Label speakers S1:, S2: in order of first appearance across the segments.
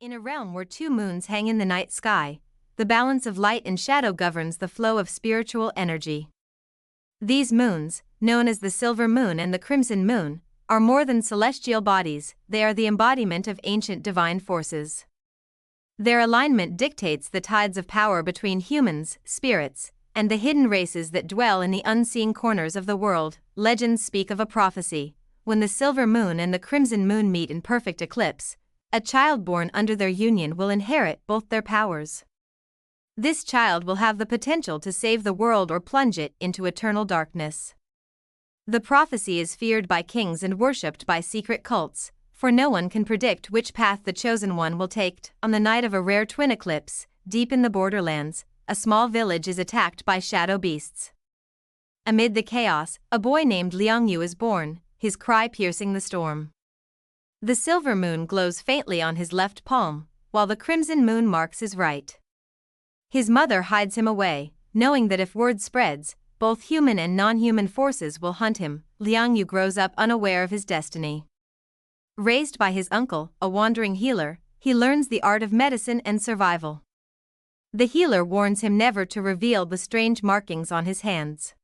S1: In a realm where two moons hang in the night sky, the balance of light and shadow governs the flow of spiritual energy. These moons, known as the silver moon and the crimson moon, are more than celestial bodies, they are the embodiment of ancient divine forces. Their alignment dictates the tides of power between humans, spirits, and the hidden races that dwell in the unseen corners of the world. Legends speak of a prophecy: when the silver moon and the crimson moon meet in perfect eclipse, a child born under their union will inherit both their powers. This child will have the potential to save the world or plunge it into eternal darkness. The prophecy is feared by kings and worshipped by secret cults, for no one can predict which path the chosen one will take. On the night of a rare twin eclipse, deep in the borderlands, a small village is attacked by shadow beasts. Amid the chaos, a boy named Liang Yu is born, his cry piercing the storm. The silver moon glows faintly on his left palm, while the crimson moon marks his right. His mother hides him away, knowing that if word spreads, both human and non-human forces will hunt him. Liang Yu grows up unaware of his destiny. Raised by his uncle, a wandering healer, he learns the art of medicine and survival. The healer warns him never to reveal the strange markings on his hands.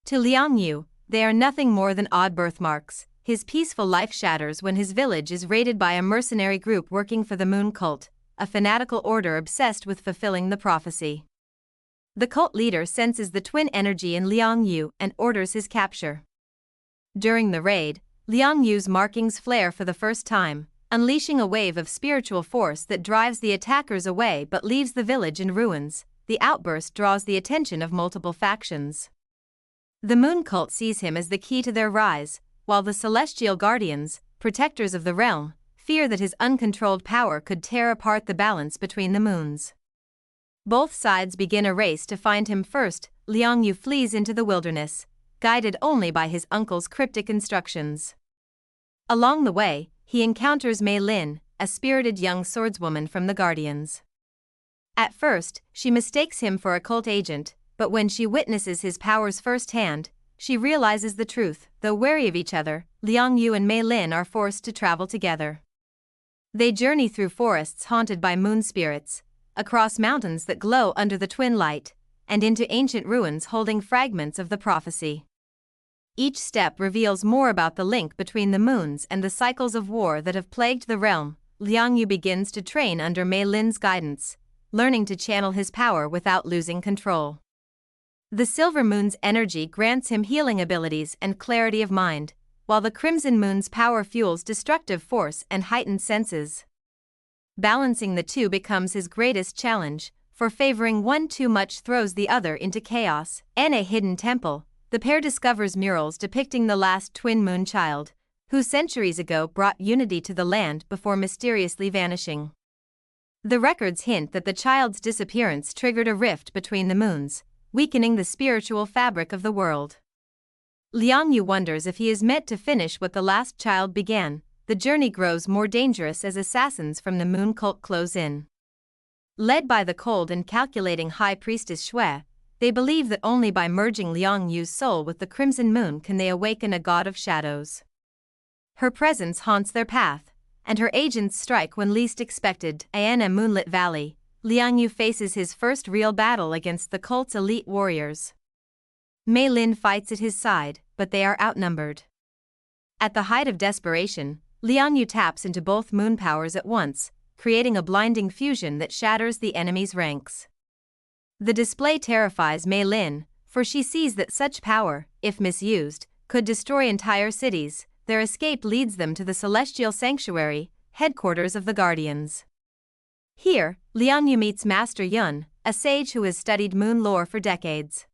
S1: To Liang Yu, they are nothing more than odd birthmarks. His peaceful life shatters when his village is raided by a mercenary group working for the Moon Cult, a fanatical order obsessed with fulfilling the prophecy. The cult leader senses the twin energy in Liang Yu and orders his capture. During the raid, Liang Yu's markings flare for the first time, unleashing a wave of spiritual force that drives the attackers away but leaves the village in ruins. The outburst draws the attention of multiple factions. The Moon Cult sees him as the key to their rise, while the celestial guardians, protectors of the realm, fear that his uncontrolled power could tear apart the balance between the moons. Both sides begin a race to find him first. Liang Yu flees into the wilderness, guided only by his uncle's cryptic instructions. Along the way, he encounters Mei Lin, a spirited young swordswoman from the Guardians. At first, she mistakes him for a cult agent, but when she witnesses his powers firsthand, she realizes the truth. Though wary of each other, Liang Yu and Mei Lin are forced to travel together. They journey through forests haunted by moon spirits, across mountains that glow under the twin light, and into ancient ruins holding fragments of the prophecy. Each step reveals more about the link between the moons and the cycles of war that have plagued the realm. Liang Yu begins to train under Mei Lin's guidance, learning to channel his power without losing control. The silver moon's energy grants him healing abilities and clarity of mind, while the crimson moon's power fuels destructive force and heightened senses. Balancing the two becomes his greatest challenge, for favoring one too much throws the other into chaos. In a hidden temple, the pair discovers murals depicting the last twin moon child, who centuries ago brought unity to the land before mysteriously vanishing. The records hint that the child's disappearance triggered a rift between the moons, weakening the spiritual fabric of the world. Liang Yu wonders if he is meant to finish what the last child began. The journey grows more dangerous as assassins from the Moon Cult close in. Led by the cold and calculating High Priestess Xue, they believe that only by merging Liang Yu's soul with the Crimson Moon can they awaken a god of shadows. Her presence haunts their path, and her agents strike when least expected. In a moonlit valley, Liang Yu faces his first real battle against the cult's elite warriors. Mei Lin fights at his side, but they are outnumbered. At the height of desperation, Liang Yu taps into both moon powers at once, creating a blinding fusion that shatters the enemy's ranks. The display terrifies Mei Lin, for she sees that such power, if misused, could destroy entire cities. Their escape leads them to the Celestial Sanctuary, headquarters of the Guardians. Here, Liang Yu meets Master Yun, a sage who has studied moon lore for decades.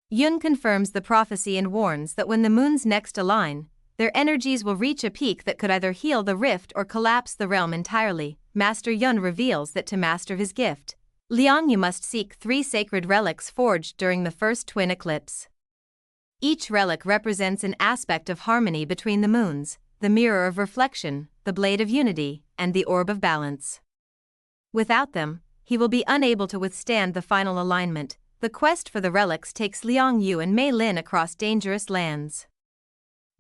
S1: Yun confirms the prophecy and warns that when the moons next align, their energies will reach a peak that could either heal the rift or collapse the realm entirely. Master Yun reveals that to master his gift, Liang Yu must seek 3 sacred relics forged during the first twin eclipse. Each relic represents an aspect of harmony between the moons: the mirror of reflection, the blade of unity, and the orb of balance. Without them, he will be unable to withstand the final alignment. The quest for the relics takes Liang Yu and Mei Lin across dangerous lands.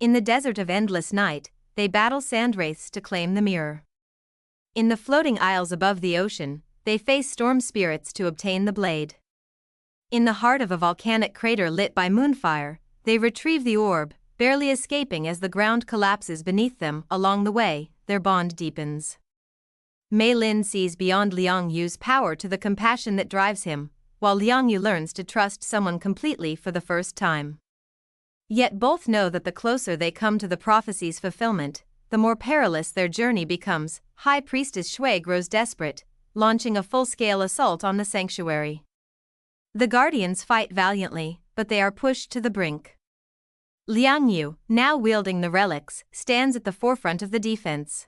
S1: In the desert of endless night, they battle sand wraiths to claim the mirror. In the floating isles above the ocean, they face storm spirits to obtain the blade. In the heart of a volcanic crater lit by moonfire, they retrieve the orb, barely escaping as the ground collapses beneath them. Along the way, their bond deepens. Mei Lin sees beyond Liang Yu's power to the compassion that drives him, while Liang Yu learns to trust someone completely for the first time. Yet both know that the closer they come to the prophecy's fulfillment, the more perilous their journey becomes. High Priestess Shui grows desperate, launching a full-scale assault on the sanctuary. The Guardians fight valiantly, but they are pushed to the brink. Liang Yu, now wielding the relics, stands at the forefront of the defense.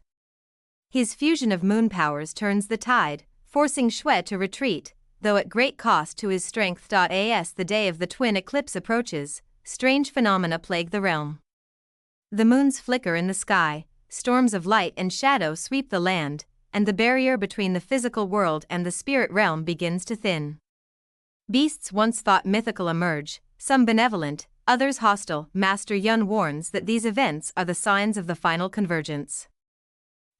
S1: His fusion of moon powers turns the tide, forcing Shui to retreat, though at great cost to his strength. As the day of the twin eclipse approaches, strange phenomena plague the realm. The moons flicker in the sky, storms of light and shadow sweep the land, and the barrier between the physical world and the spirit realm begins to thin. Beasts once thought mythical emerge, some benevolent, others hostile. Master Yun warns that these events are the signs of the final convergence.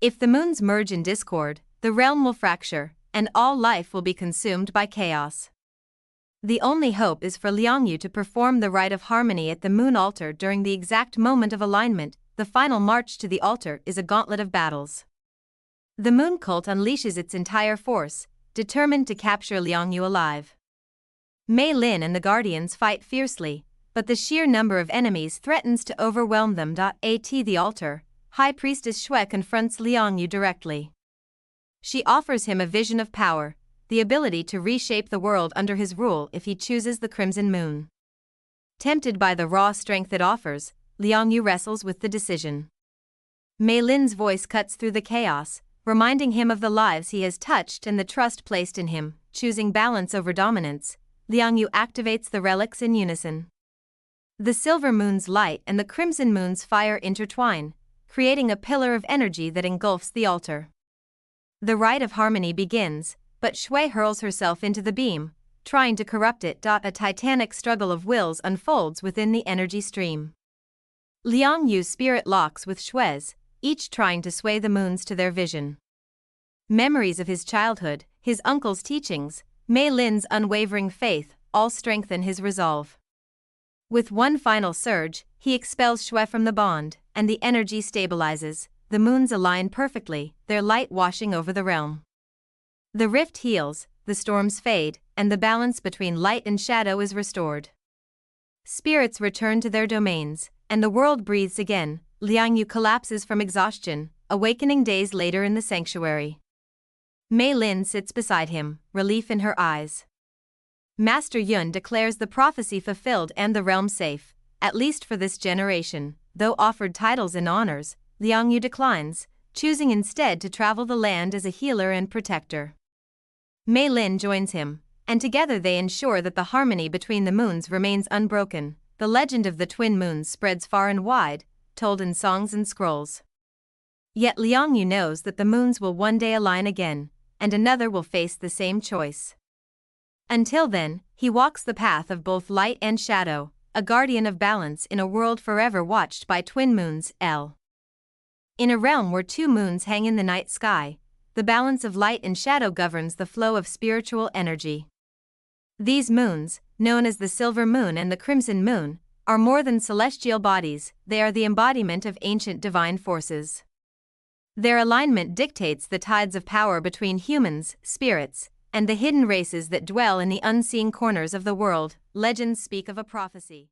S1: If the moons merge in discord, the realm will fracture, and all life will be consumed by chaos. The only hope is for Liang Yu to perform the rite of harmony at the moon altar during the exact moment of alignment. The final march to the altar is a gauntlet of battles. The moon cult unleashes its entire force, determined to capture Liang Yu alive. Mei Lin and the Guardians fight fiercely, but the sheer number of enemies threatens to overwhelm them. At the altar, High Priestess Shui confronts Liang Yu directly. She offers him a vision of power, the ability to reshape the world under his rule if he chooses the Crimson Moon. Tempted by the raw strength it offers, Liang Yu wrestles with the decision. Mei Lin's voice cuts through the chaos, reminding him of the lives he has touched and the trust placed in him. Choosing balance over dominance, Liang Yu activates the relics in unison. The silver moon's light and the crimson moon's fire intertwine, creating a pillar of energy that engulfs the altar. The rite of harmony begins, but Shui hurls herself into the beam, trying to corrupt it. A titanic struggle of wills unfolds within the energy stream. Liang Yu's spirit locks with Shui's, each trying to sway the moons to their vision. Memories of his childhood, his uncle's teachings, Mei Lin's unwavering faith, all strengthen his resolve. With one final surge, he expels Shui from the bond, and the energy stabilizes. The moons align perfectly, their light washing over the realm. The rift heals, the storms fade, and the balance between light and shadow is restored. Spirits return to their domains, and the world breathes again. Liang Yu collapses from exhaustion, awakening days later in the sanctuary. Mei Lin sits beside him, relief in her eyes. Master Yun declares the prophecy fulfilled and the realm safe, at least for this generation. Though offered titles and honors, Liang Yu declines, choosing instead to travel the land as a healer and protector. Mei Lin joins him, and together they ensure that the harmony between the moons remains unbroken. The legend of the twin moons spreads far and wide, told in songs and scrolls. Yet Liang Yu knows that the moons will one day align again, and another will face the same choice. Until then, he walks the path of both light and shadow, a guardian of balance in a world forever watched by twin moons. In a realm where two moons hang in the night sky, the balance of light and shadow governs the flow of spiritual energy. These moons, known as the Silver Moon and the Crimson Moon, are more than celestial bodies, they are the embodiment of ancient divine forces. Their alignment dictates the tides of power between humans, spirits, and the hidden races that dwell in the unseen corners of the world. Legends speak of a prophecy